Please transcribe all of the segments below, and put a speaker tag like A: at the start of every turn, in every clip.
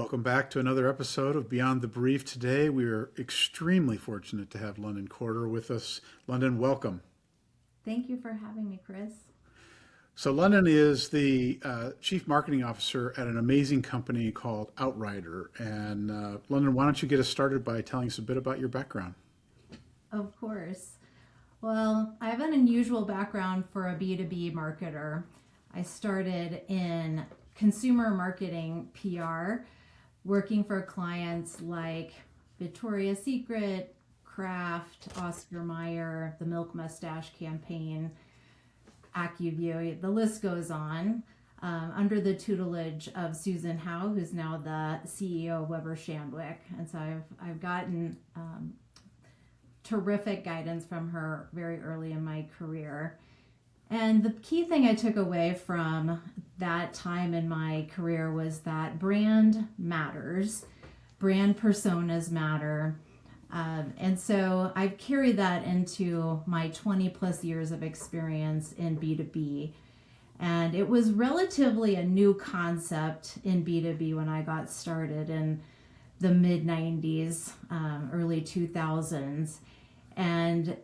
A: Welcome back to another episode of Beyond the Brief. Today we are extremely fortunate to have Londonne Corder with us. Londonne, welcome.
B: Thank you for having me, Chris.
A: So Londonne is the Chief Marketing Officer at an amazing company called Outrider. And Londonne, why don't you get us started by telling us a bit about your background?
B: Of course. Well, I have an unusual background for a B2B marketer. I started in consumer marketing PR, working for clients like Victoria's Secret, Kraft, Oscar Mayer, the Milk Mustache campaign, AccuView, the list goes on, under the tutelage of Susan Howe, who's now the CEO of Weber Shandwick. And so I've gotten terrific guidance from her very early in my career. And the key thing I took away from that time in my career was that brand matters, brand personas matter. And so I've carried that into my 20 plus years of experience in B2B. And it was relatively a new concept in B2B when I got started in the mid 90s, early 2000s. And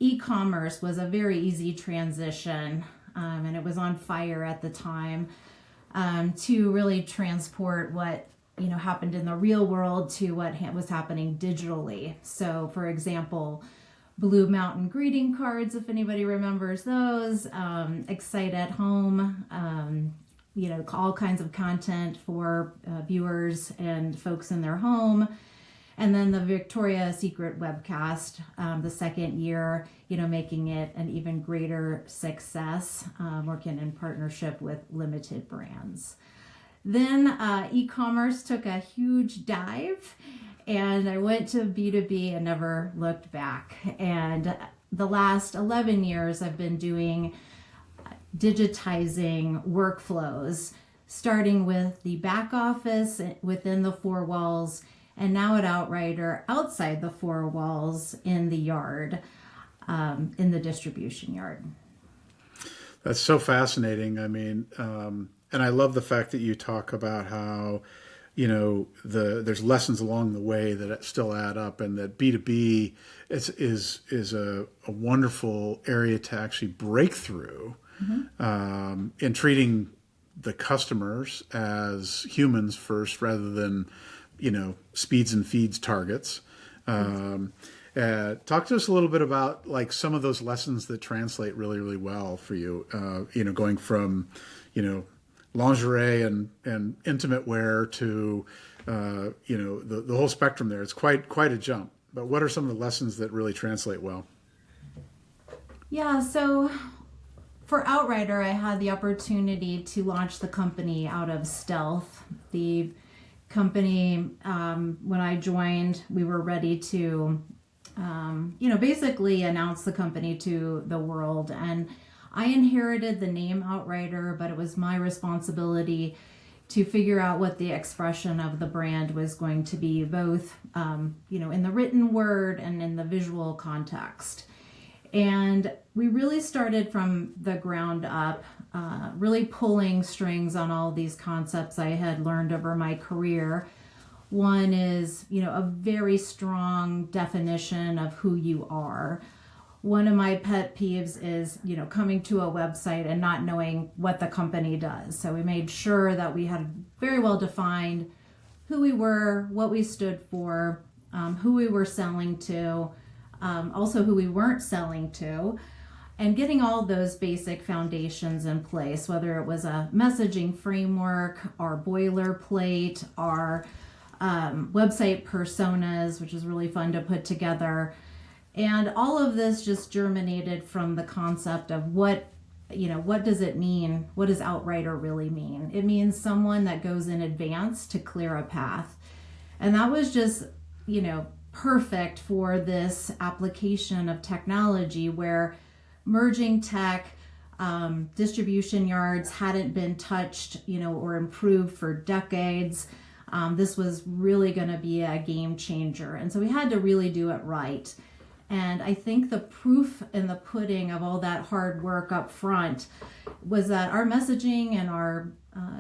B: e-commerce was a very easy transition, and it was on fire at the time, to really transport what happened in the real world to what was happening digitally. So, for example, Blue Mountain greeting cards, if anybody remembers those, Excite at Home, all kinds of content for viewers and folks in their home. And then the Victoria's Secret webcast, the second year, making it an even greater success, working in partnership with limited brands. Then e-commerce took a huge dive, and I went to B2B and never looked back. And the last 11 years, I've been doing digitizing workflows, starting with the back office within the four walls, and now at Outrider, outside the four walls in the yard, in the distribution yard.
A: That's so fascinating. I mean, and I love the fact that you talk about how, there's lessons along the way that still add up, and that B2B is a wonderful area to actually break through, in treating the customers as humans first rather than speeds and feeds targets. Talk to us a little bit about like some of those lessons that translate really, really well for you, going from, lingerie and intimate wear to, the whole spectrum there. It's quite a jump. But what are some of the lessons that really translate well?
B: Yeah, so for Outrider, I had the opportunity to launch the company out of stealth. The company, when I joined, we were ready to, basically announce the company to the world. And I inherited the name Outrider, but it was my responsibility to figure out what the expression of the brand was going to be, both, in the written word and in the visual context. And we really started from the ground up, really pulling strings on all these concepts I had learned over my career. One is, a very strong definition of who you are. One of my pet peeves is, coming to a website and not knowing what the company does. So we made sure that we had very well defined who we were, what we stood for, who we were selling to, also who we weren't selling to, and getting all those basic foundations in place, whether it was a messaging framework, our boilerplate, our website personas, which is really fun to put together. And all of this just germinated from the concept of what does it mean? What does Outrider really mean? It means someone that goes in advance to clear a path. And that was just, perfect for this application of technology where merging tech, distribution yards hadn't been touched, or improved for decades. This was really going to be a game changer. And so we had to really do it right. And I think the proof in the pudding of all that hard work up front was that our messaging and our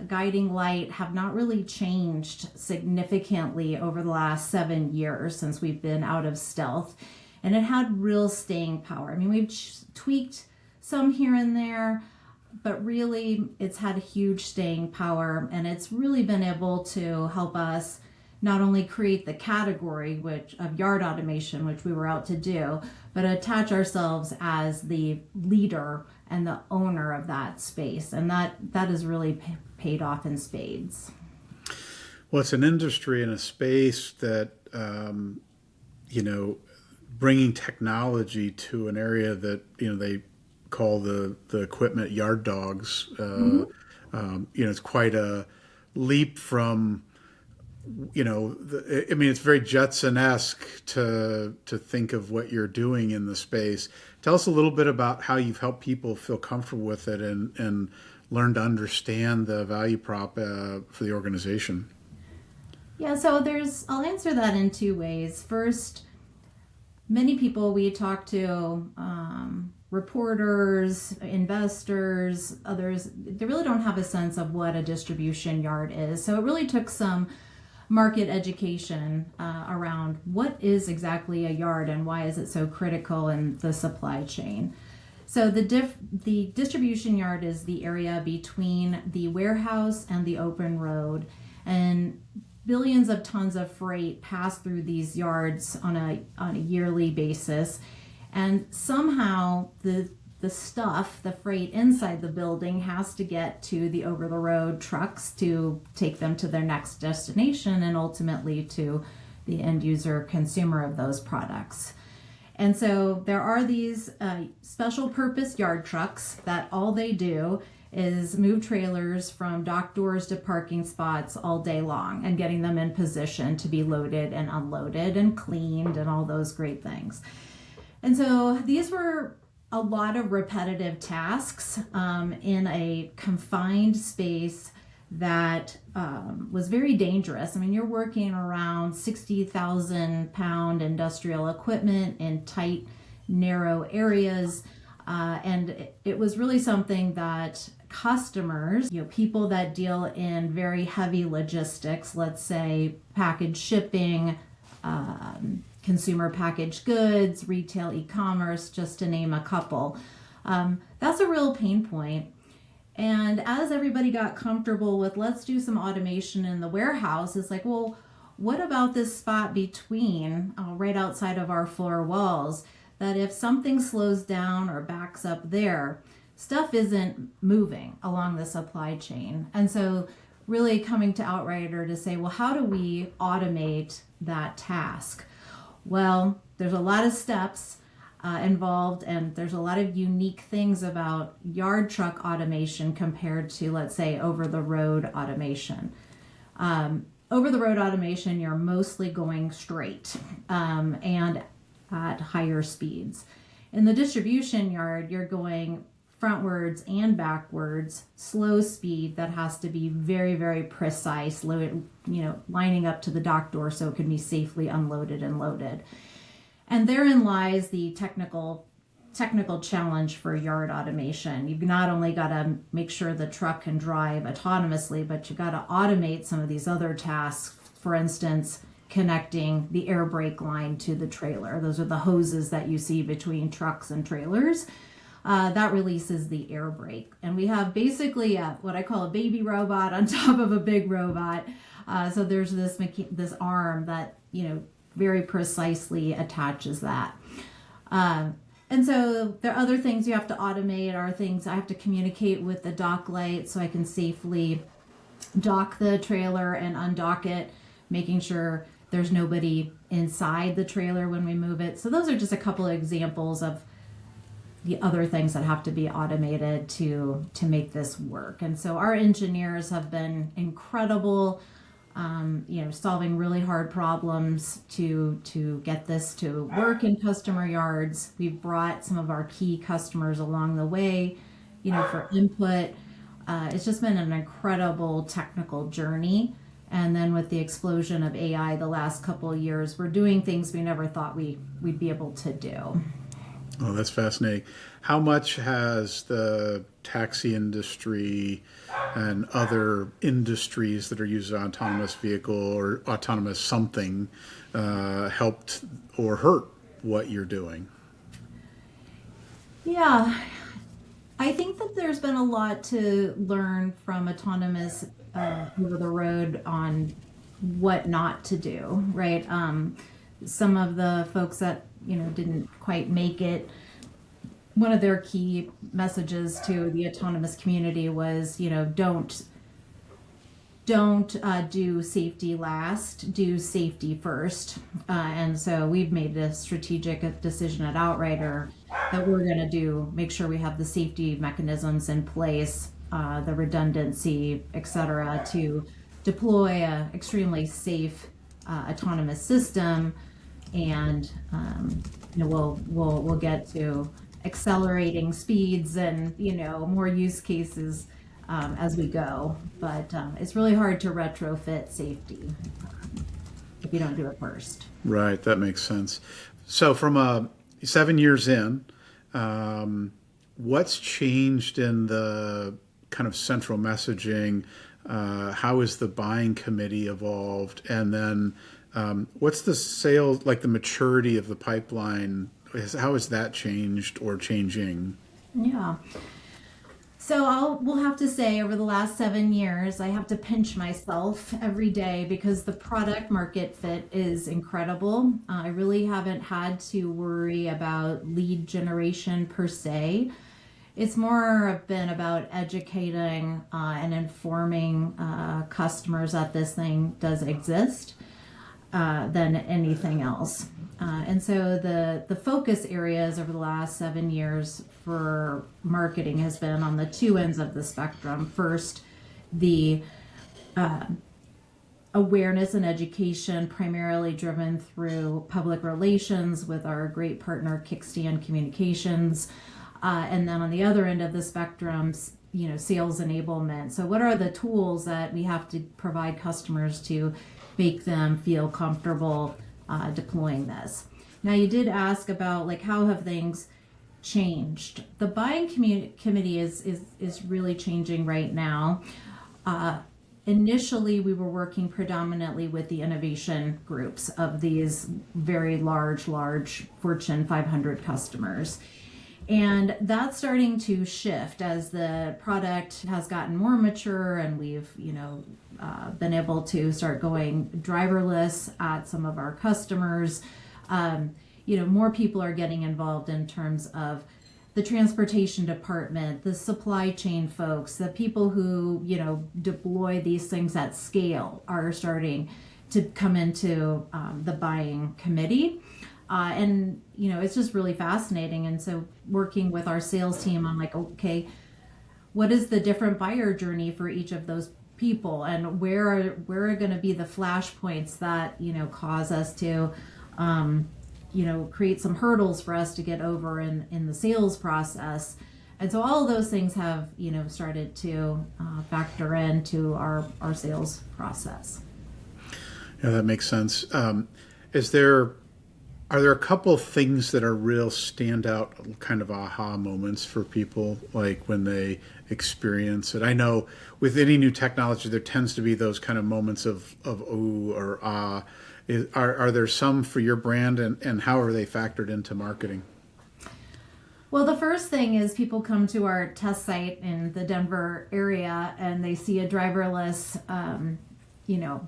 B: guiding light have not really changed significantly over the last 7 years since we've been out of stealth. And it had real staying power. I mean, we've tweaked some here and there, but really it's had a huge staying power, and it's really been able to help us not only create the category of yard automation, which we were out to do, but attach ourselves as the leader and the owner of that space. And that has really paid off in spades.
A: Well, it's an industry and a space that, bringing technology to an area that, they call the equipment yard dogs, it's quite a leap from, it's very Jetson-esque to think of what you're doing in the space. Tell us a little bit about how you've helped people feel comfortable with it and learn to understand the value prop for the organization.
B: Yeah, so I'll answer that in two ways. First, many people we talk to, reporters, investors, others, they really don't have a sense of what a distribution yard is. So it really took some market education around what is exactly a yard and why is it so critical in the supply chain. So the distribution yard is the area between the warehouse and the open road, and billions of tons of freight pass through these yards on a yearly basis, and somehow the freight inside the building has to get to the over-the-road trucks to take them to their next destination and ultimately to the end user consumer of those products. And so there are these special purpose yard trucks that all they do is move trailers from dock doors to parking spots all day long and getting them in position to be loaded and unloaded and cleaned and all those great things. And so these were a lot of repetitive tasks in a confined space that was very dangerous. I mean, you're working around 60,000 pound industrial equipment in tight, narrow areas. And it was really something that customers, people that deal in very heavy logistics, let's say package shipping, consumer packaged goods, retail e-commerce, just to name a couple. That's a real pain point. And as everybody got comfortable with, let's do some automation in the warehouse, it's like, well, what about this spot between, right outside of our floor walls, that if something slows down or backs up there, stuff isn't moving along the supply chain. And so really coming to Outrider to say, well, how do we automate that task? Well, there's a lot of steps involved, and there's a lot of unique things about yard truck automation compared to, let's say, over-the-road automation. Over-the-road automation, you're mostly going straight and at higher speeds. In the distribution yard, you're going frontwards and backwards, slow speed that has to be very, very precise, lining up to the dock door so it can be safely unloaded and loaded. And therein lies the technical challenge for yard automation. You've not only got to make sure the truck can drive autonomously, but you've got to automate some of these other tasks. For instance, connecting the air brake line to the trailer. Those are the hoses that you see between trucks and trailers. That releases the air brake. And we have basically what I call a baby robot on top of a big robot. So there's this arm that, very precisely attaches that. And so there are other things you have to automate, are things I have to communicate with the dock light so I can safely dock the trailer and undock it, making sure there's nobody inside the trailer when we move it. So those are just a couple of examples of the other things that have to be automated to make this work. And so our engineers have been incredible, solving really hard problems to get this to work in customer yards. We've brought some of our key customers along the way, for input. It's just been an incredible technical journey. And then with the explosion of AI the last couple of years, we're doing things we never thought we'd be able to do.
A: Oh, that's fascinating. How much has the taxi industry and other industries that are using autonomous vehicle or autonomous something helped or hurt what you're doing?
B: Yeah, I think that there's been a lot to learn from autonomous over the road on what not to do, right? Some of the folks that didn't quite make it, one of their key messages to the autonomous community was, don't do safety last, do safety first. And so we've made a strategic decision at Outrider that we're going to make sure we have the safety mechanisms in place, the redundancy, et cetera, to deploy a extremely safe autonomous system. And we'll get to accelerating speeds and more use cases as we go. But it's really hard to retrofit safety if you don't do it first.
A: Right, that makes sense. So, from 7 years in, what's changed in the kind of central messaging? How has the buying committee evolved? And then, what's the sales, like the maturity of the pipeline? How has that changed or changing?
B: Yeah. So we'll have to say over the last 7 years, I have to pinch myself every day because the product market fit is incredible. I really haven't had to worry about lead generation per se. It's more been about educating and informing customers that this thing does exist than anything else. And so the focus areas over the last 7 years for marketing has been on the two ends of the spectrum. First, the awareness and education, primarily driven through public relations with our great partner Kickstand Communications. And then on the other end of the spectrum, sales enablement. So what are the tools that we have to provide customers to make them feel comfortable deploying this? Now, you did ask about how have things changed. The buying committee is really changing right now. Initially, we were working predominantly with the innovation groups of these very large Fortune 500 customers. And that's starting to shift as the product has gotten more mature and we've, been able to start going driverless at some of our customers. More people are getting involved in terms of the transportation department, the supply chain folks, the people who, deploy these things at scale are starting to come into the buying committee. And it's just really fascinating. And so working with our sales team on okay, what is the different buyer journey for each of those people, and where are going to be the flashpoints that cause us to create some hurdles for us to get over in the sales process. And so all of those things have started to factor into our sales process.
A: Yeah, that makes sense. Are there a couple of things that are real standout kind of aha moments for people, like when they experience it? I know with any new technology, there tends to be those kind of moments of ooh or ah. Are there some for your brand, and how are they factored into marketing?
B: Well, the first thing is people come to our test site in the Denver area and they see a driverless,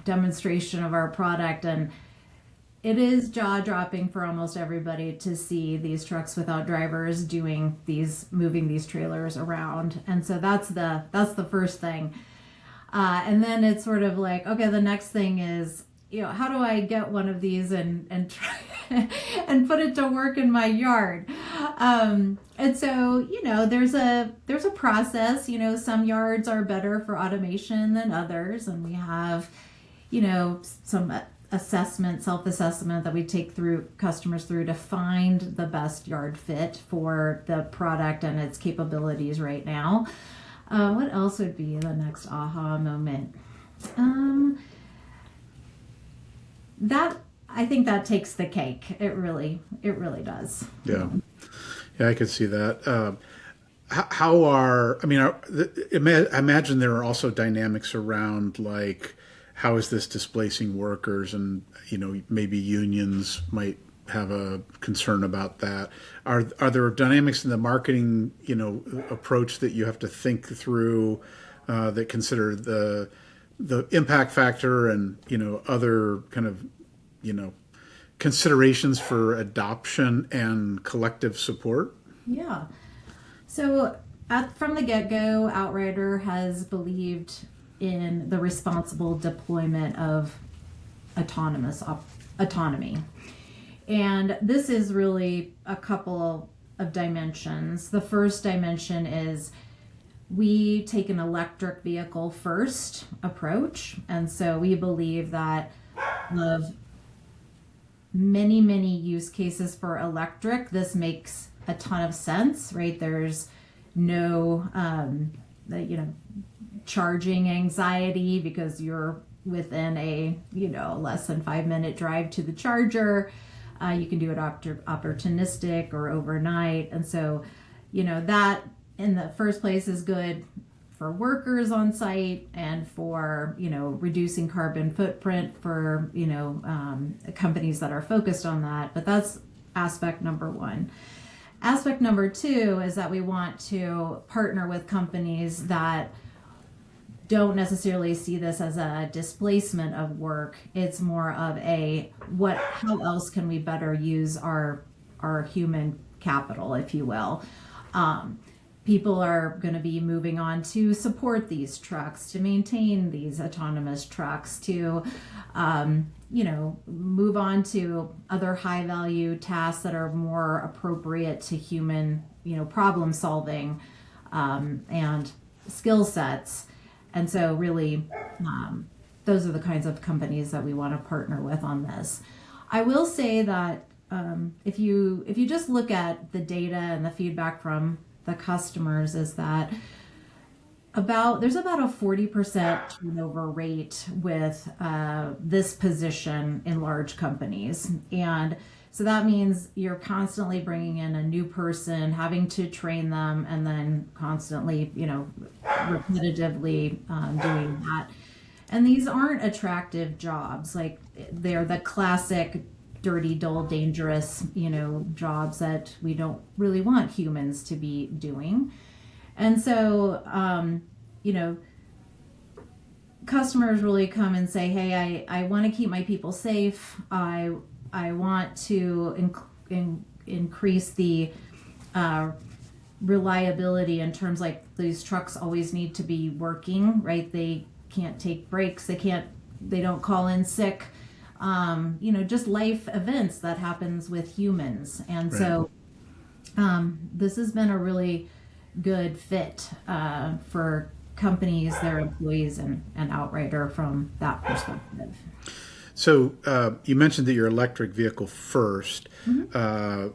B: demonstration of our product, and it is jaw-dropping for almost everybody to see these trucks without drivers moving these trailers around. And so that's the first thing. And then it's sort of like, okay, the next thing is, how do I get one of these and try and put it to work in my yard? And so, there's a process. Some yards are better for automation than others, and we have, some self-assessment that we take customers through to find the best yard fit for the product and its capabilities right now. What else would be the next aha moment? I think that takes the cake. It really does.
A: Yeah. Yeah, I could see that. How are, I mean, I imagine there are also dynamics around like, how is this displacing workers, and, maybe unions might have a concern about that. Are there dynamics in the marketing, approach that you have to think through, that consider the impact factor and, other kind of, you know, considerations for adoption and collective support?
B: Yeah. So from the get-go, Outrider has believed in the responsible deployment of autonomy. And this is really a couple of dimensions. The first dimension is we take an electric vehicle first approach. And so we believe that of many use cases for electric, this makes a ton of sense, right? There's no, charging anxiety because you're within a, less than 5-minute drive to the charger. You can do it opportunistic or overnight. And so, that in the first place is good for workers on site and for, reducing carbon footprint for, companies that are focused on that. But that's aspect number one. Aspect number two is that we want to partner with companies that don't necessarily see this as a displacement of work. It's more of how else can we better use our human capital, if you will. People are going to be moving on to support these trucks, to maintain these autonomous trucks, to move on to other high value tasks that are more appropriate to human, problem solving and skill sets. And so really, those are the kinds of companies that we want to partner with on this. I will say that if you just look at the data and the feedback from the customers, is that there's about a 40% turnover rate with this position in large companies. And so that means you're constantly bringing in a new person, having to train them, and then constantly, repetitively doing that. And these aren't attractive jobs. Like, they're the classic dirty, dull, dangerous, jobs that we don't really want humans to be doing. And so, customers really come and say, hey, I want to keep my people safe. I want to increase the reliability in terms, like, these trucks always need to be working, right? They can't take breaks. They don't call in sick. Just life events that happens with humans. And right. So this has been a really good fit for companies, their employees, and Outrider from that perspective.
A: So you mentioned that you're electric vehicle first. Mm-hmm.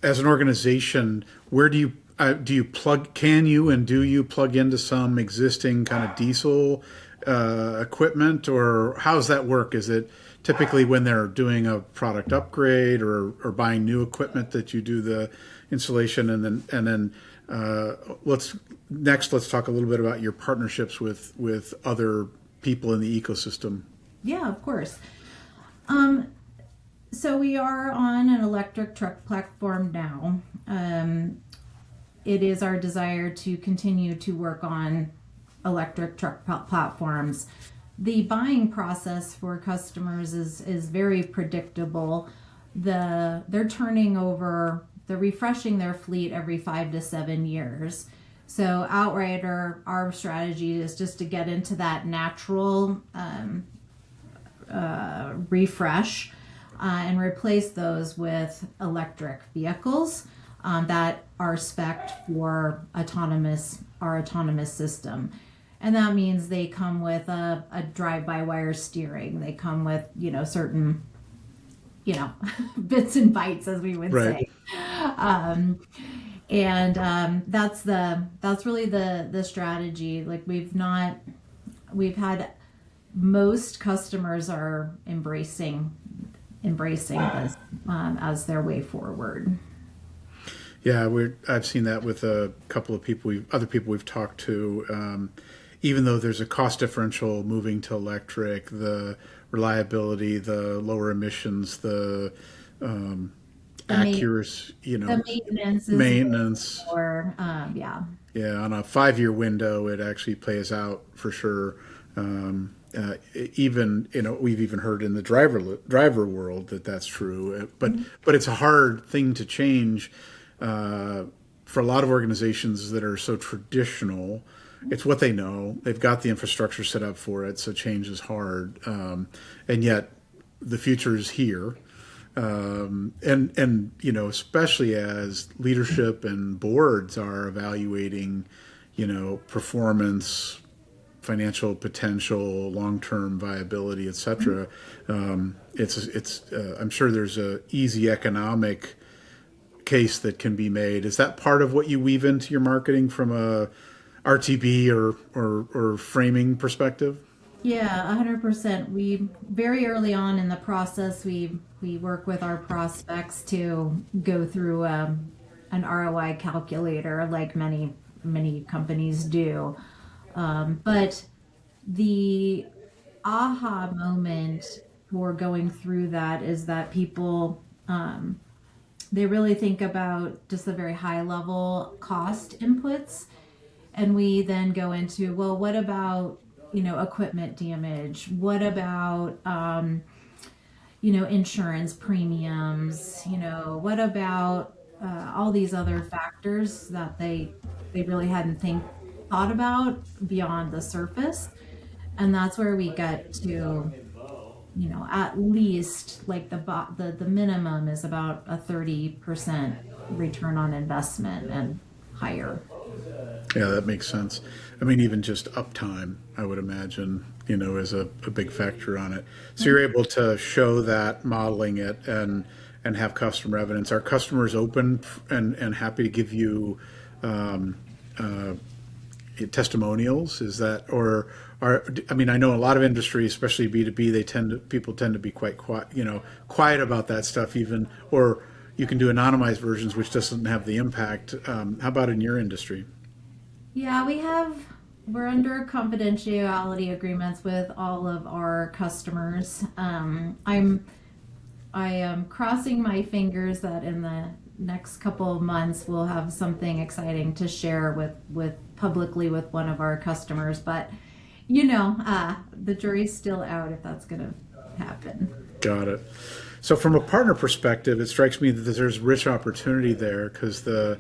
A: As an organization, where do you plug into some existing kind of diesel equipment, or how does that work? Is it typically when they're doing a product upgrade or buying new equipment that you do the installation, and then let's talk a little bit about your partnerships with other people in the ecosystem.
B: Yeah, of course. So we are on an electric truck platform now. It is our desire to continue to work on electric truck platforms. The buying process for customers is very predictable. They're refreshing their fleet every 5 to 7 years. So Outrider, our strategy is just to get into that natural refresh and replace those with electric vehicles that are spec'd for our autonomous system. And that means they come with a drive-by-wire steering. They come with, certain, bits and bytes, as we would
A: right.
B: say. That's really the strategy. Like, we've had most customers are embracing this as their way forward.
A: Yeah, I've seen that with a couple of other people we've talked to. Even though there's a cost differential moving to electric, the reliability, the lower emissions, the
B: The ma-
A: accuracy,
B: the maintenance is
A: maintenance.
B: or yeah.
A: Yeah, on a 5-year window, it actually plays out for sure. Even we've even heard in the driver world that that's true. But it's a hard thing to change for a lot of organizations that are so traditional. It's what they know. They've got the infrastructure set up for it, so change is hard. And yet, the future is here. And especially as leadership and boards are evaluating, performance, financial potential, long-term viability, et cetera. It's I'm sure there's a easy economic case that can be made. Is that part of what you weave into your marketing from a RTB or framing perspective?
B: Yeah, 100%. We very early on in the process, we work with our prospects to go through an ROI calculator, like many companies do. But the aha moment for going through that is that people they really think about just the very high level cost inputs, and we then go into, well, what about equipment damage? What about insurance premiums? What about all these other factors that they really hadn't thought about beyond the surface? And that's where we get to, at least like the minimum is about a 30% return on investment and higher.
A: Yeah, that makes sense. I mean, even just uptime, I would imagine, is a big factor on it. So you're able to show that, modeling it, and have customer evidence. Are customers open and happy to give you testimonials? Is that, or I mean, I know a lot of industries, especially B2B, people tend to be quite quiet about that stuff, even, or you can do anonymized versions, which doesn't have the impact. How about in your industry?
B: Yeah, we're under confidentiality agreements with all of our customers. I am crossing my fingers that in the next couple of months we'll have something exciting to share with publicly with one of our customers. But the jury's still out if that's going to happen.
A: Got it. So from a partner perspective, it strikes me that there's rich opportunity there because the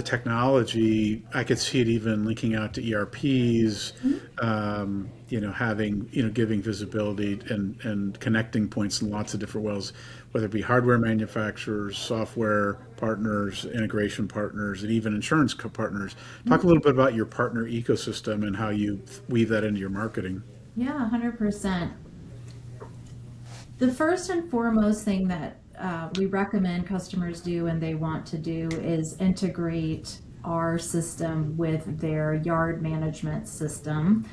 A: technology, I could see it even linking out to ERPs, having, giving visibility and connecting points in lots of different ways, whether it be hardware manufacturers, software partners, integration partners, and even insurance partners. Talk a little bit about your partner ecosystem and how you weave that into your marketing.
B: Yeah, 100%. The first and foremost thing that we recommend customers do and they want to do is integrate our system with their yard management system.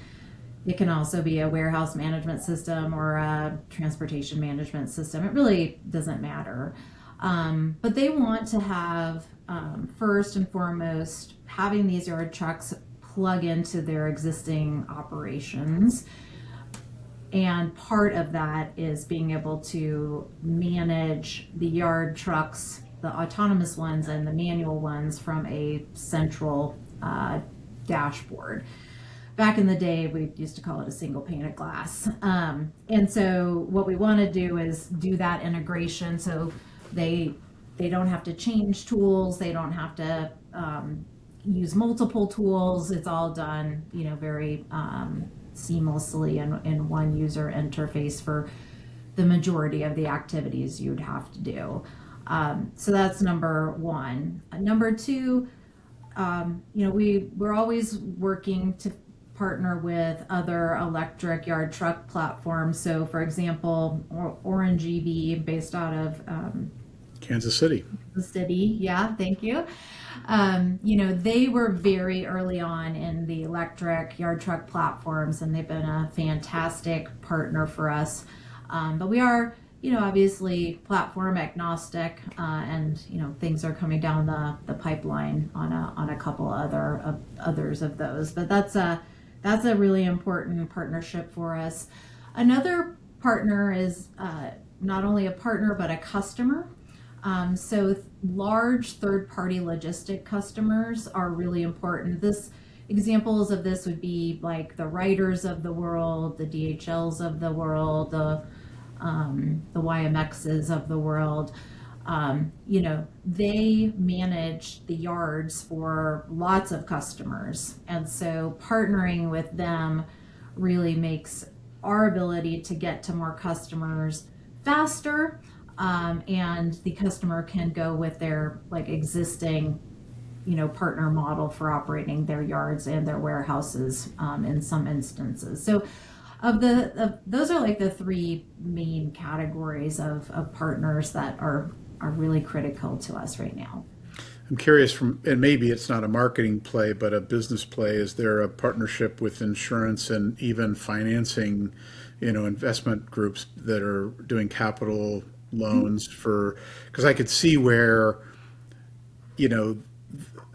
B: It can also be a warehouse management system or a transportation management system. It really doesn't matter. But they want to have, first and foremost, having these yard trucks plug into their existing operations. And part of that is being able to manage the yard trucks, the autonomous ones and the manual ones, from a central dashboard. Back in the day, we used to call it a single pane of glass. And so what we want to do is do that integration so they don't have to change tools. They don't have to use multiple tools. It's all done, very seamlessly in one user interface for the majority of the activities you'd have to do. So that's number one. Number two, we're always working to partner with other electric yard truck platforms. So for example, Orange EV, based out of
A: Kansas City.
B: The city, yeah, thank you. They were very early on in the electric yard truck platforms, and they've been a fantastic partner for us. But we are, obviously platform agnostic, and things are coming down the pipeline on a couple others of those. But that's a really important partnership for us. Another partner is not only a partner but a customer. So large third-party logistic customers are really important. Examples of this would be like the Riders of the world, the DHLs of the world, the YMXs of the world. They manage the yards for lots of customers. And so partnering with them really makes our ability to get to more customers faster, and the customer can go with their existing partner model for operating their yards and their warehouses, in some instances. So those are like the three main categories of partners that are really critical to us right now.
A: I'm curious and maybe it's not a marketing play, but a business play. Is there a partnership with insurance and even financing, investment groups that are doing capital loans because I could see where,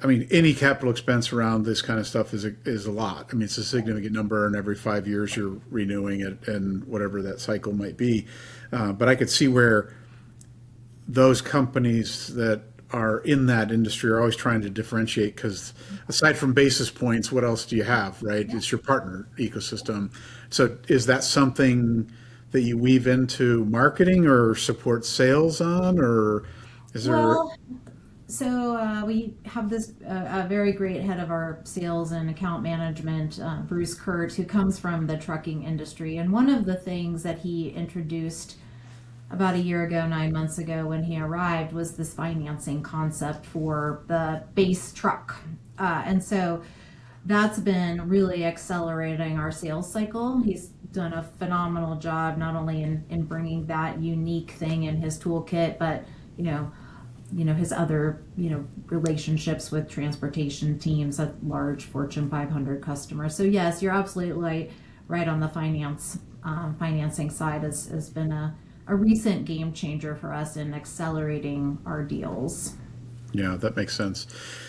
A: any capital expense around this kind of stuff is a lot. I mean, it's a significant number, and every 5 years you're renewing it, and whatever that cycle might be. But I could see where those companies that are in that industry are always trying to differentiate, because aside from basis points, what else do you have, right? Yeah. It's your partner ecosystem. So is that something that you weave into marketing or support sales on, or is there?
B: Well, so we have this a very great head of our sales and account management, Bruce Kurt, who comes from the trucking industry. And one of the things that he introduced about a year ago, 9 months ago, when he arrived, was this financing concept for the base truck. And so that's been really accelerating our sales cycle. He's done a phenomenal job, not only in bringing that unique thing in his toolkit, but his other relationships with transportation teams at large Fortune 500 customers. So yes, you're absolutely right on the financing side has been a recent game changer for us in accelerating our deals.
A: Yeah, that makes sense.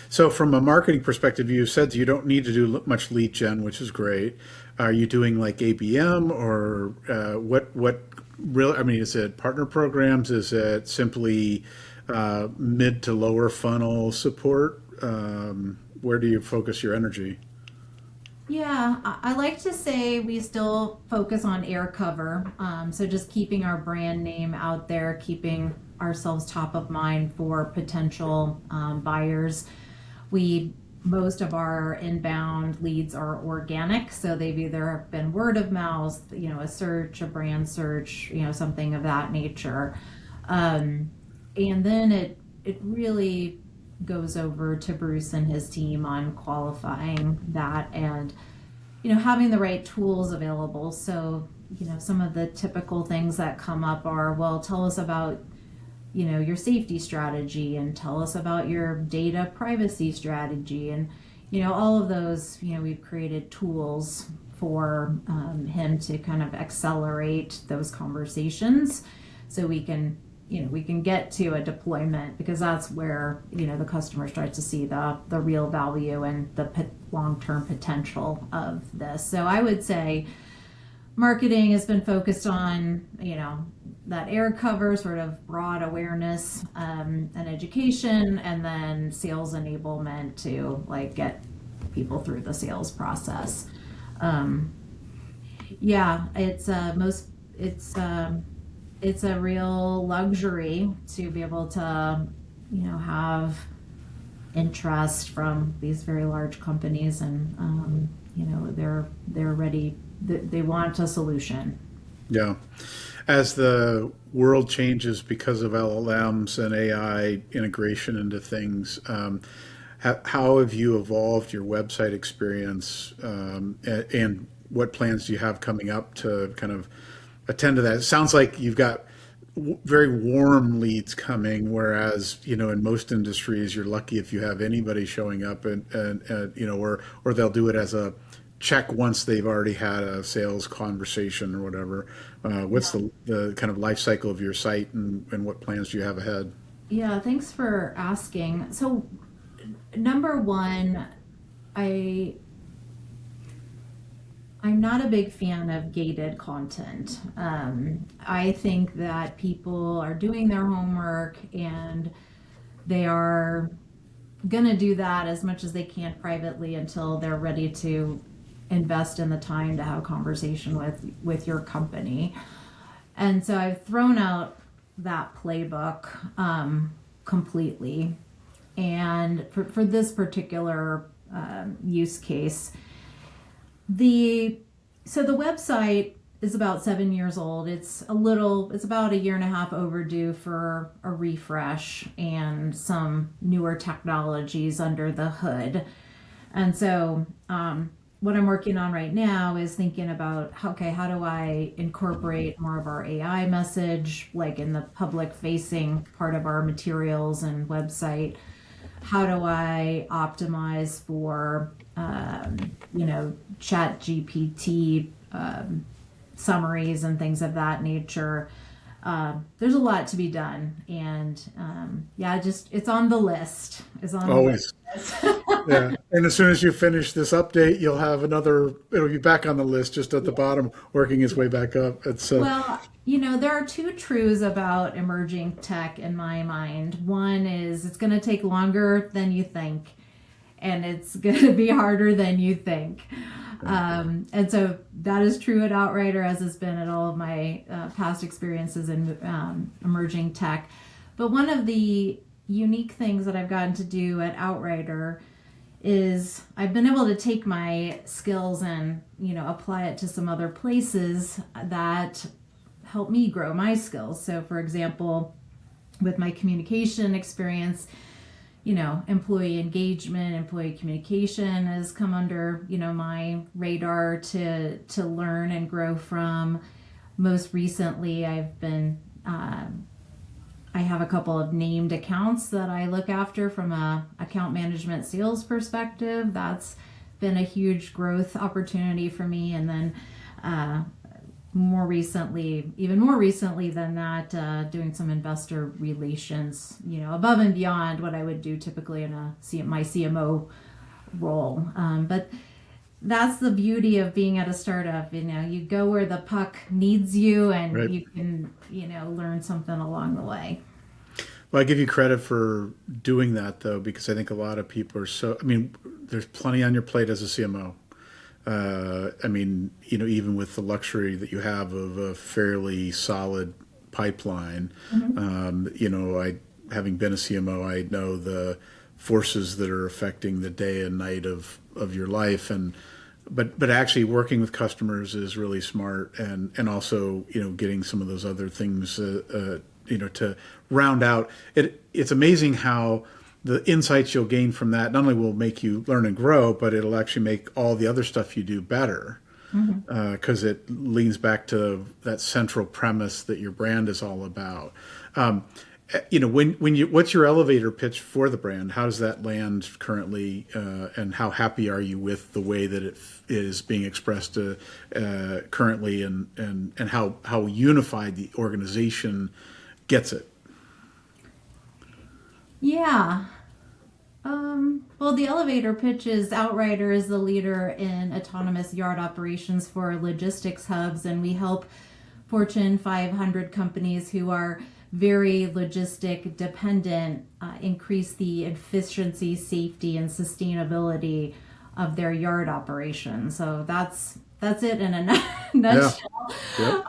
A: So from a marketing perspective, you said you don't need to do much lead gen, which is great. Are you doing like ABM or what really, is it partner programs? Is it simply mid to lower funnel support? Where do you focus your energy?
B: Yeah, I like to say we still focus on air cover. So just keeping our brand name out there, keeping ourselves top of mind for potential buyers. Most of our inbound leads are organic, so they've either been word of mouth, a search, a brand search, something of that nature. And then it really goes over to Bruce and his team on qualifying that and having the right tools available. So some of the typical things that come up are, well, tell us about your safety strategy, and tell us about your data privacy strategy, and all of those. We've created tools for him to kind of accelerate those conversations, so we can get to a deployment, because that's where the customer starts to see the real value and the long-term potential of this. So I would say marketing has been focused on that air cover, sort of broad awareness and education, and then sales enablement to get people through the sales process. It's a real luxury to be able to have interest from these very large companies, and they're ready. They want a solution.
A: Yeah. As the world changes because of LLMs and AI integration into things, how have you evolved your website experience, and what plans do you have coming up to kind of attend to that? It sounds like you've got very warm leads coming, whereas in most industries you're lucky if you have anybody showing up, and or they'll do it as a check once they've already had a sales conversation or whatever. What's the kind of life cycle of your site, and what plans do you have ahead?
B: Yeah, thanks for asking. So, number one, I I'm not a big fan of gated content. I think that people are doing their homework and they are going to do that as much as they can privately until they're ready to invest in the time to have a conversation with your company. And so I've thrown out that playbook completely. And for this particular use case, the website is about 7 years old. It's about a year and a half overdue for a refresh and some newer technologies under the hood. And so what I'm working on right now is thinking about, how do I incorporate more of our AI message, like in the public facing part of our materials and website? How do I optimize for, chat GPT summaries and things of that nature? There's a lot to be done. And it's on the list. It's on
A: Always.
B: the list.
A: Yeah. And as soon as you finish this update, you'll have it'll be back on the list just at the bottom, working its way back up.
B: Well, there are two truths about emerging tech in my mind. One is it's going to take longer than you think, and it's going to be harder than you think. And so that is true at Outrider, as has been at all of my past experiences in emerging tech. But one of the unique things that I've gotten to do at Outrider is I've been able to take my skills and, apply it to some other places that help me grow my skills. So for example, with my communication experience, employee engagement, employee communication has come under, my radar to learn and grow from. Most recently, I have a couple of named accounts that I look after from a account management sales perspective. That's been a huge growth opportunity for me. And then even more recently than that, doing some investor relations, above and beyond what I would do typically in my CMO role. But that's the beauty of being at a startup. You go where the puck needs you, and
A: right.
B: You can, learn something along the way.
A: Well, I give you credit for doing that, though, because I think a lot of people are there's plenty on your plate as a CMO. Even with the luxury that you have of a fairly solid pipeline, having been a CMO, I know the forces that are affecting the day and night of your life, but actually working with customers is really smart, and also getting some of those other things to round out it. It's amazing how the insights you'll gain from that not only will make you learn and grow, but it'll actually make all the other stuff you do better, because it leans back to that central premise that your brand is all about. What's your elevator pitch for the brand? How does that land currently, and how happy are you with the way that it is being expressed currently, and how unified the organization gets it?
B: Yeah. Well, the elevator pitch is Outrider is the leader in autonomous yard operations for logistics hubs, and we help Fortune 500 companies who are very logistic dependent increase the efficiency, safety, and sustainability of their yard operations. So that's it in a nutshell.
A: Yeah. Yep.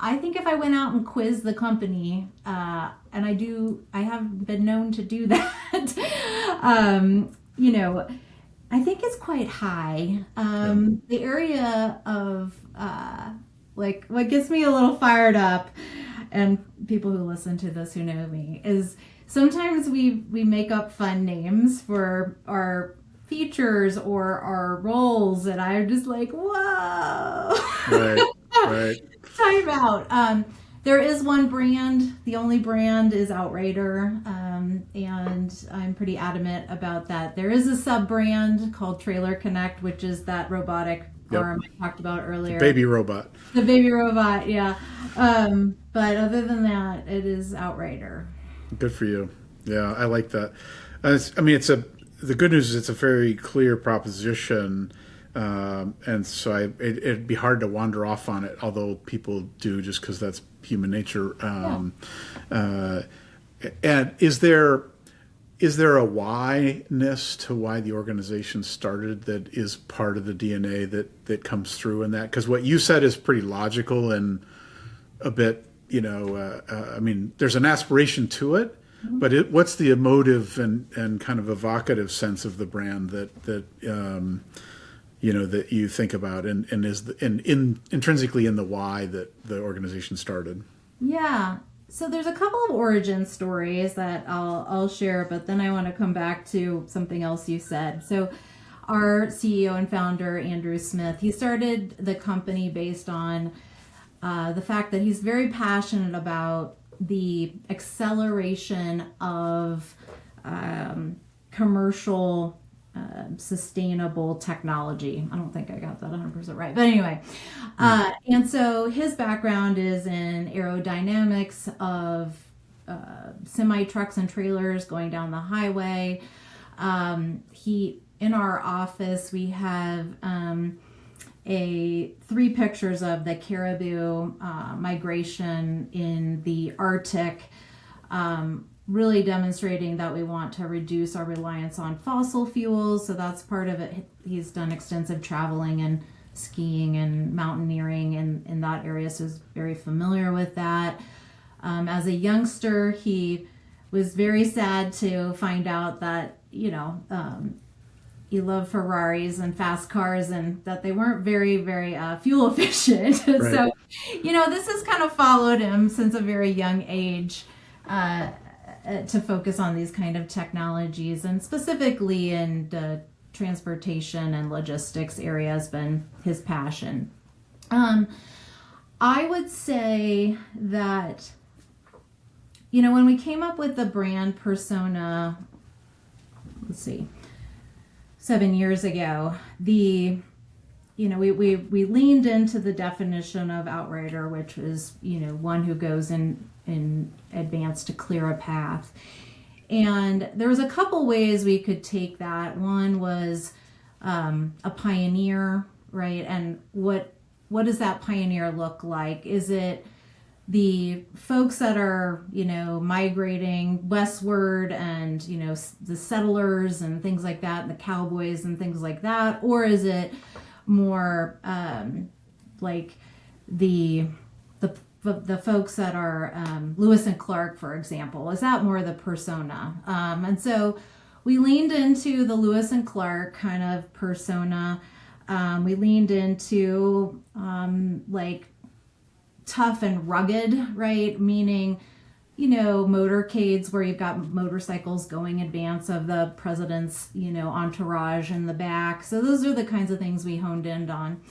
B: I think if I went out and quizzed the company, and I have been known to do that, I think it's quite high. The area of what gets me a little fired up, and people who listen to this who know me, is sometimes we make up fun names for our features or our roles, and I'm just like, whoa.
A: Right.
B: Time out. there is one brand. The only brand is Outrider, and I'm pretty adamant about that. There is a sub-brand called Trailer Connect, which is that robotic arm I talked about earlier.
A: Baby robot.
B: The baby robot, yeah. But other than that, it is Outrider.
A: Good for you. Yeah, I like that. The good news is it's a very clear proposition, and so it'd be hard to wander off on it, although people do just because that's human nature. And is there a why-ness to why the organization started that is part of the DNA that comes through in that? Because what you said is pretty logical and a bit, there's an aspiration to it, but what's the emotive and kind of evocative sense of the brand that you think about and is intrinsically in the why that the organization started?
B: Yeah. So there's a couple of origin stories that I'll share, but then I want to come back to something else you said. So our CEO and founder, Andrew Smith, he started the company based on the fact that he's very passionate about the acceleration of commercial sustainable technology. I don't think I got that 100% right, but anyway. And so his background is in aerodynamics of semi trucks and trailers going down the highway. In our office, we have 3 pictures of the caribou migration in the Arctic, really demonstrating that we want to reduce our reliance on fossil fuels. So that's part of it. He's done extensive traveling and skiing and mountaineering in that area, so he's very familiar with that. As a youngster, he was very sad to find out that, he loved Ferraris and fast cars and that they weren't very, very fuel efficient. Right. So, this has kind of followed him since a very young age to focus on these kind of technologies, and specifically in the transportation and logistics area has been his passion. I would say that, when we came up with the brand persona, 7 years ago, we leaned into the definition of Outrider, which is, one who goes in advance to clear a path. And there was a couple ways we could take that. One was a pioneer, right? And what does that pioneer look like? Is it the folks that are, migrating westward and, the settlers and things like that, and the cowboys and things like that? Or is it more like the folks that are Lewis and Clark, for example? Is that more the persona? And so we leaned into the Lewis and Clark kind of persona. We leaned into tough and rugged, right? Meaning, motorcades where you've got motorcycles going in advance of the president's, entourage in the back. So those are the kinds of things we honed in on.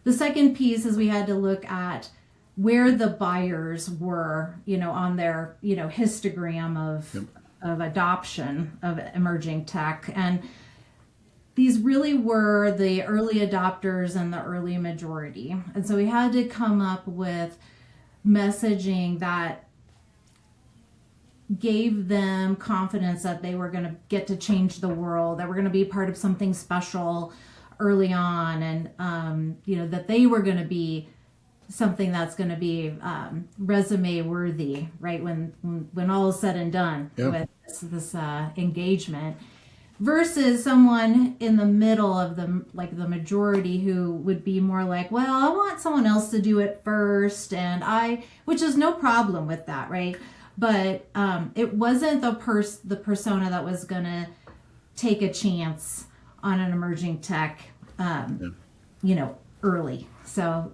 B: The second piece is we had to look at where the buyers were, on their, histogram of adoption of emerging tech. And these really were the early adopters and the early majority. And so we had to come up with messaging that gave them confidence that they were going to get to change the world, that we're going to be part of something special early on, and, that they were going to be something that's going to be resume worthy, right? When all is said and done with this engagement. Versus someone in the middle of the majority who would be more like, well, I want someone else to do it first, which is no problem with that, right? But it wasn't the persona that was gonna take a chance on an emerging tech, early. So,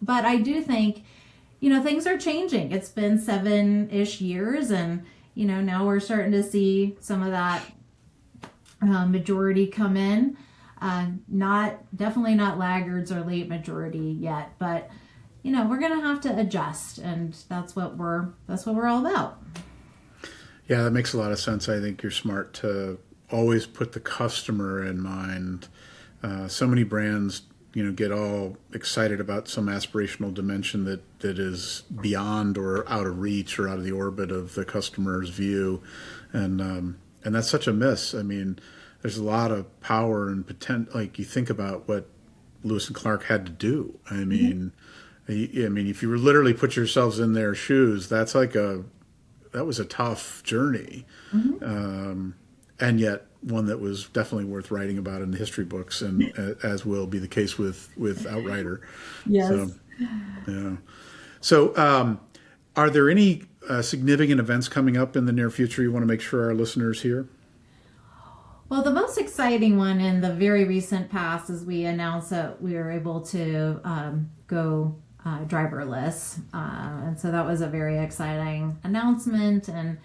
B: but I do think, things are changing. It's been 7-ish years, and now we're starting to see some of that majority come in. Definitely not laggards or late majority yet, but we're going to have to adjust, and that's what we're all about.
A: Yeah, that makes a lot of sense. I think you're smart to always put the customer in mind. So many brands, get all excited about some aspirational dimension that is beyond or out of reach or out of the orbit of the customer's view, and that's such a miss. I mean, there's a lot of power and potential. Like, you think about what Lewis and Clark had to do. I mean, if you were literally put yourselves in their shoes, that was a tough journey, and yet one that was definitely worth writing about in the history books, and as will be the case with Outrider.
B: Yes.
A: So, yeah. So, are there any significant events coming up in the near future you want to make sure our listeners hear?
B: Well, the most exciting one in the very recent past is we announced that we were able to go driverless. And so that was a very exciting announcement. And,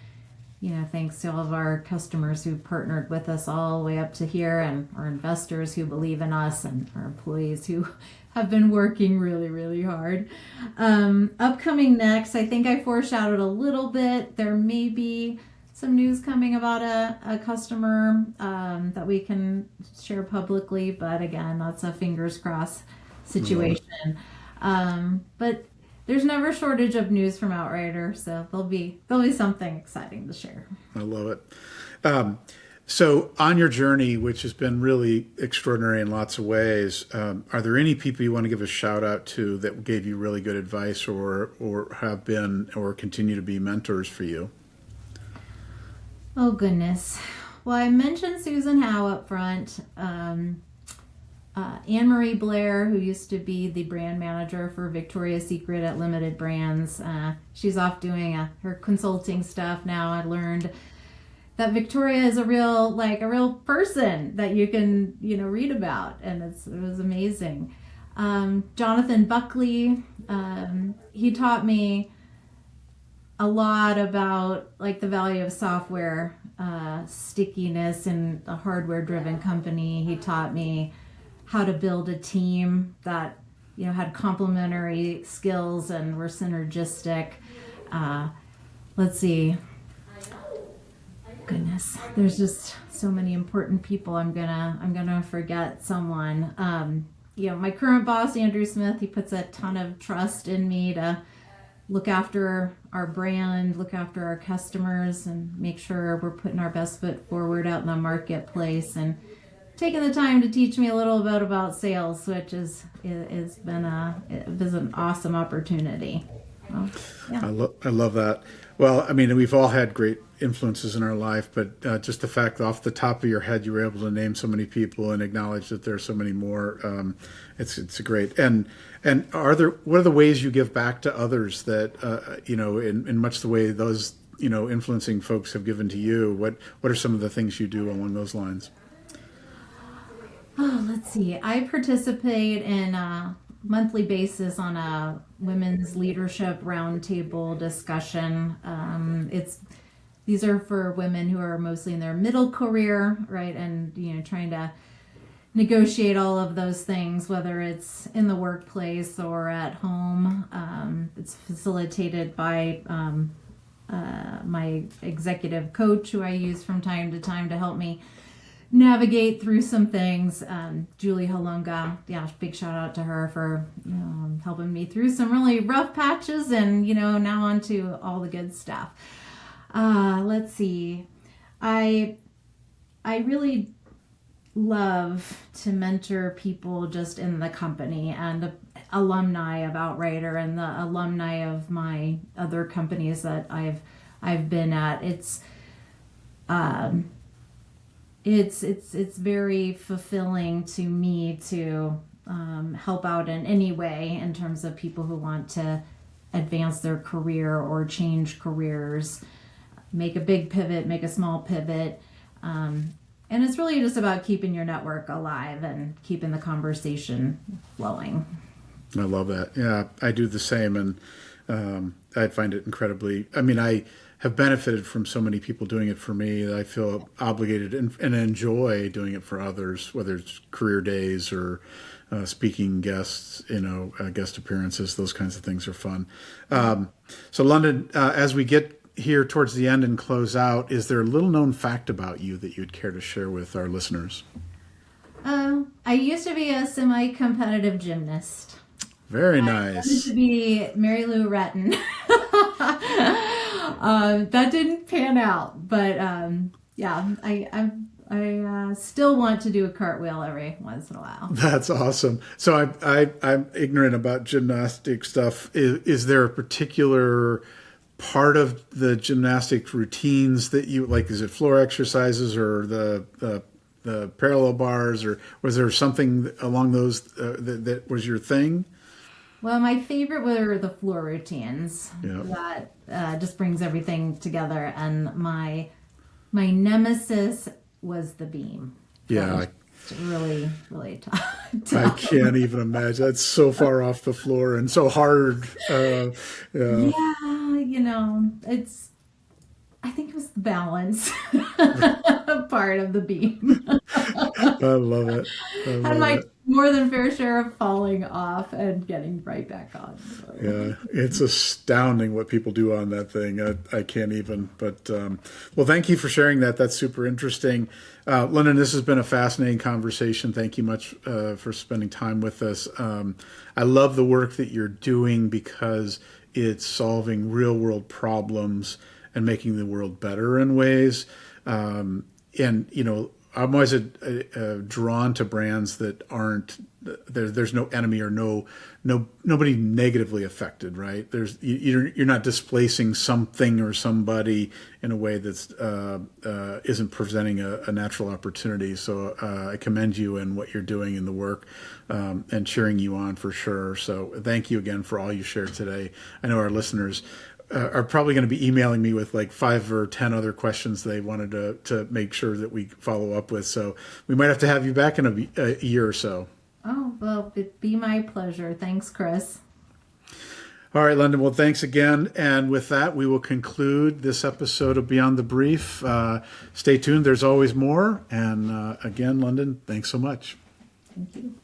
B: thanks to all of our customers who partnered with us all the way up to here, and our investors who believe in us, and our employees who have been working really, really hard. Upcoming next, I think I foreshadowed a little bit. There may be some news coming about a customer that we can share publicly, but again, that's a fingers crossed situation. But there's never a shortage of news from Outrider, so there'll be something exciting to share.
A: I love it. So on your journey, which has been really extraordinary in lots of ways, are there any people you want to give a shout out to that gave you really good advice, or have been or continue to be mentors for you?
B: Oh, goodness. Well, I mentioned Susan Howe up front. Anne-Marie Blair, who used to be the brand manager for Victoria's Secret at Limited Brands. She's off doing her consulting stuff now. I learned that Victoria is a real person that you can, read about. And it was amazing. Jonathan Buckley, he taught me a lot about the value of software, stickiness in a hardware driven company. He taught me how to build a team that had complementary skills and were synergistic. Let's see. Goodness, there's just so many important people. I'm gonna forget someone. My current boss, Andrew Smith, he puts a ton of trust in me to look after our brand, look after our customers, and make sure we're putting our best foot forward out in the marketplace, and taking the time to teach me a little bit about sales, which has been an awesome opportunity. Well, yeah.
A: I love that. Well, we've all had great influences in our life, but just the fact that off the top of your head you were able to name so many people and acknowledge that there are so many more, it's great. And what are the ways you give back to others that in much the way those influencing folks have given to you? What are some of the things you do along those lines?
B: Oh, let's see. I participate in a monthly basis on a women's leadership roundtable discussion. These are for women who are mostly in their middle career, right? And, trying to negotiate all of those things, whether it's in the workplace or at home. It's facilitated by my executive coach, who I use from time to time to help me navigate through some things. Julie Halunga, big shout out to her for helping me through some really rough patches, and now on to all the good stuff. Let's see. I really love to mentor people just in the company, and alumni of Outrider and the alumni of my other companies that I've been at. It's very fulfilling to me to help out in any way in terms of people who want to advance their career or change careers, make a big pivot, make a small pivot. And it's really just about keeping your network alive and keeping the conversation flowing.
A: I love that. Yeah, I do the same. And I find it incredibly, I have benefited from so many people doing it for me that I feel obligated and enjoy doing it for others, whether it's career days or speaking guests, guest appearances, those kinds of things are fun. So London, as we get here towards the end and close out, is there a little known fact about you that you'd care to share with our listeners?
B: I used to be a semi-competitive gymnast.
A: Very
B: I
A: nice.
B: wanted to be Mary Lou Retton. That didn't pan out, but I still want to do a cartwheel every once in a while.
A: That's awesome. So I'm ignorant about gymnastic stuff. Is there a particular part of the gymnastic routines that you like? Is it floor exercises or the parallel bars, or was there something along those that was your thing?
B: Well, my favorite were the floor routines.
A: Yeah.
B: That just brings everything together. And my nemesis was the beam.
A: Yeah.
B: It's really, really tough.
A: I can't even imagine. That's so far off the floor and so hard. Yeah.
B: I think it was the balance part of the beam.
A: I love it.
B: Had my more than fair share of falling off and getting right back on. So.
A: Yeah, it's astounding what people do on that thing. I can't even. But well, thank you for sharing that. That's super interesting. London, this has been a fascinating conversation. Thank you much for spending time with us. I love the work that you're doing because it's solving real world problems and making the world better in ways. And, I'm always drawn to brands that aren't, there's no enemy or nobody negatively affected, right? You're not displacing something or somebody in a way that's isn't presenting a natural opportunity. So I commend you and what you're doing in the work and cheering you on for sure. So thank you again for all you shared today. I know our listeners are probably going to be emailing me with like 5 or 10 other questions they wanted to make sure that we follow up with. So we might have to have you back in a year or so.
B: Oh, well, it'd be my pleasure. Thanks, Chris.
A: All right, London. Well, thanks again. And with that, we will conclude this episode of Beyond the Brief. Stay tuned. There's always more. And again, London, thanks so much.
B: Thank you.